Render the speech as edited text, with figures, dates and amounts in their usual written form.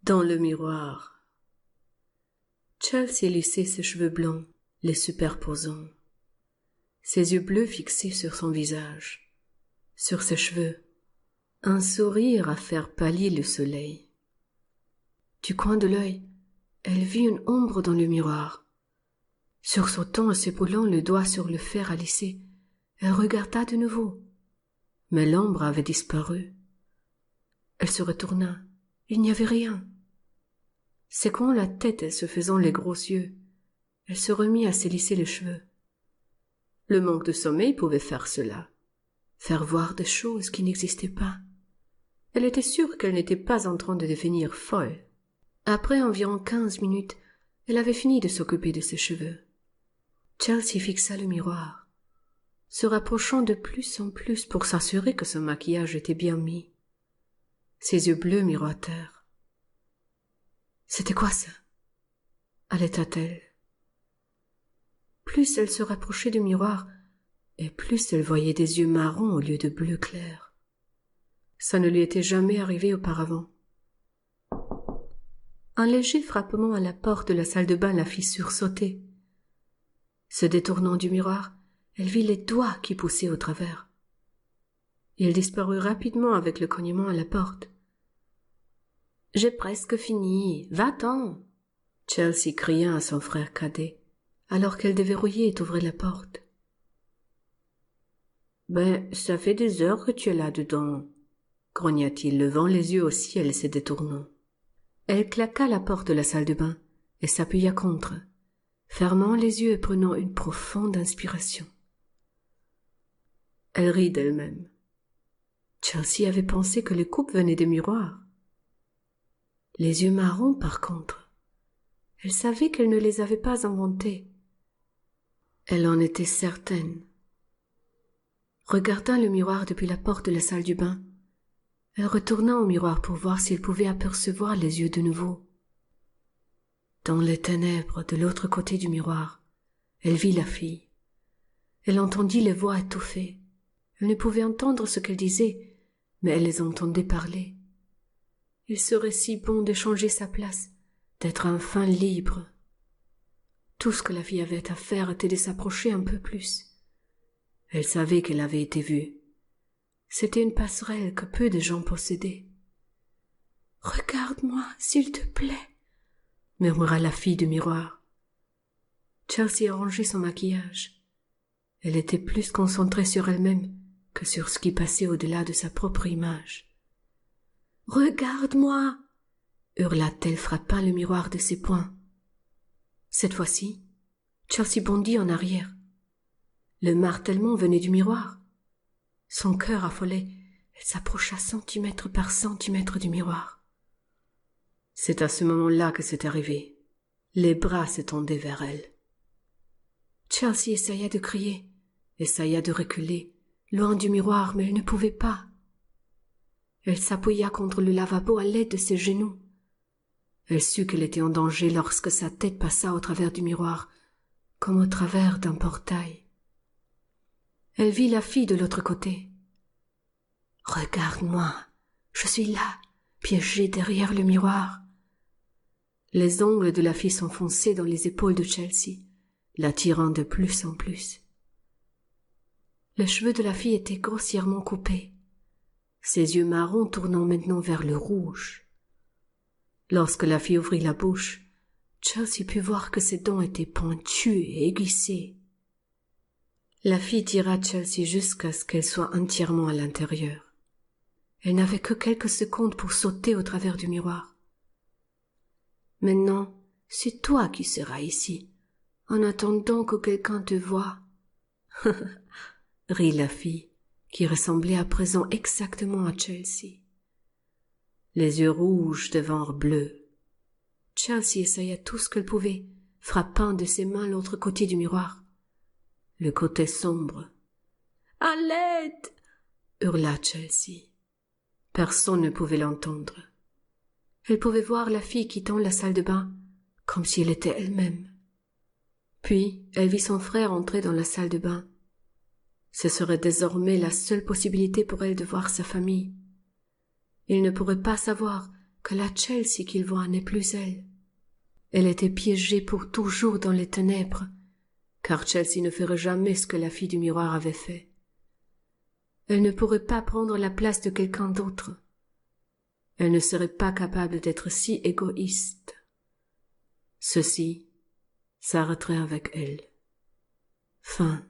Dans le miroir. Chelsea lissait ses cheveux blonds, les superposant. Ses yeux bleus fixés sur son visage, sur ses cheveux, un sourire à faire pâlir le soleil. Du coin de l'œil, elle vit une ombre dans le miroir. Sursautant et s'épaulant le doigt sur le fer à lisser, elle regarda de nouveau, mais l'ombre avait disparu. Elle se retourna, il n'y avait rien. Secouant la tête et se faisant les gros yeux, elle se remit à se lisser les cheveux. Le manque de sommeil pouvait faire cela, faire voir des choses qui n'existaient pas. Elle était sûre qu'elle n'était pas en train de devenir folle. Après environ 15 minutes, elle avait fini de s'occuper de ses cheveux. Chelsea fixa le miroir, se rapprochant de plus en plus pour s'assurer que son maquillage était bien mis. Ses yeux bleus miroitèrent. C'était quoi ça? Allaita-t-elle. Plus elle se rapprochait du miroir, et plus elle voyait des yeux marrons au lieu de bleu clair. Ça ne lui était jamais arrivé auparavant. Un léger frappement à la porte de la salle de bain la fit sursauter. Se détournant du miroir, elle vit les doigts qui poussaient au travers. Il disparut rapidement avec le cognement à la porte. « J'ai presque fini, va-t'en !» Chelsea cria à son frère cadet, alors qu'elle déverrouillait et ouvrait la porte. « Ben, ça fait des heures que tu es là-dedans, » grogna-t-il, levant les yeux au ciel et se détournant. Elle claqua la porte de la salle de bain et s'appuya contre, fermant les yeux et prenant une profonde inspiration. Elle rit d'elle-même. Chelsea avait pensé que les coupes venaient des miroirs. Les yeux marrons, par contre, elle savait qu'elle ne les avait pas inventés. Elle en était certaine. Regardant le miroir depuis la porte de la salle du bain, elle retourna au miroir pour voir si elle pouvait apercevoir les yeux de nouveau. Dans les ténèbres de l'autre côté du miroir, elle vit la fille. Elle entendit les voix étouffées. Elle ne pouvait entendre ce qu'elle disait, mais elle les entendait parler. Il serait si bon de changer sa place, d'être enfin libre. Tout ce que la fille avait à faire était de s'approcher un peu plus. Elle savait qu'elle avait été vue. C'était une passerelle que peu de gens possédaient. « Regarde-moi, s'il te plaît » murmura la fille du miroir. Chelsea arrangeait son maquillage. Elle était plus concentrée sur elle-même que sur ce qui passait au-delà de sa propre image. « Regarde-moi » hurla-t-elle, frappant le miroir de ses poings. Cette fois-ci, Chelsea bondit en arrière. Le martèlement venait du miroir. Son cœur affolé, elle s'approcha centimètre par centimètre du miroir. C'est à ce moment-là que c'est arrivé. Les bras s'étendaient vers elle. Chelsea essaya de crier, essaya de reculer, loin du miroir, mais elle ne pouvait pas. Elle s'appuya contre le lavabo à l'aide de ses genoux. Elle sut qu'elle était en danger lorsque sa tête passa au travers du miroir, comme au travers d'un portail. Elle vit la fille de l'autre côté. « Regarde-moi, je suis là, piégée derrière le miroir. » Les ongles de la fille s'enfonçaient dans les épaules de Chelsea, l'attirant de plus en plus. Les cheveux de la fille étaient grossièrement coupés, ses yeux marrons tournant maintenant vers le rouge. Lorsque la fille ouvrit la bouche, Chelsea put voir que ses dents étaient pointues et aiguisées. La fille tira Chelsea jusqu'à ce qu'elle soit entièrement à l'intérieur. Elle n'avait que quelques secondes pour sauter au travers du miroir. « Maintenant, c'est toi qui seras ici, en attendant que quelqu'un te voie. » rit la fille, qui ressemblait à présent exactement à Chelsea. Les yeux rouges devinrent bleus. Chelsea essaya tout ce qu'elle pouvait, frappant de ses mains l'autre côté du miroir. Le côté sombre. « À l'aide !» hurla Chelsea. Personne ne pouvait l'entendre. Elle pouvait voir la fille quittant la salle de bain, comme si elle était elle-même. Puis, elle vit son frère entrer dans la salle de bain. Ce serait désormais la seule possibilité pour elle de voir sa famille. Il ne pourrait pas savoir que la Chelsea qu'il voit n'est plus elle. Elle était piégée pour toujours dans les ténèbres, car Chelsea ne ferait jamais ce que la fille du miroir avait fait. Elle ne pourrait pas prendre la place de quelqu'un d'autre. Elle ne serait pas capable d'être si égoïste. Ceci s'arrêterait avec elle. Fin.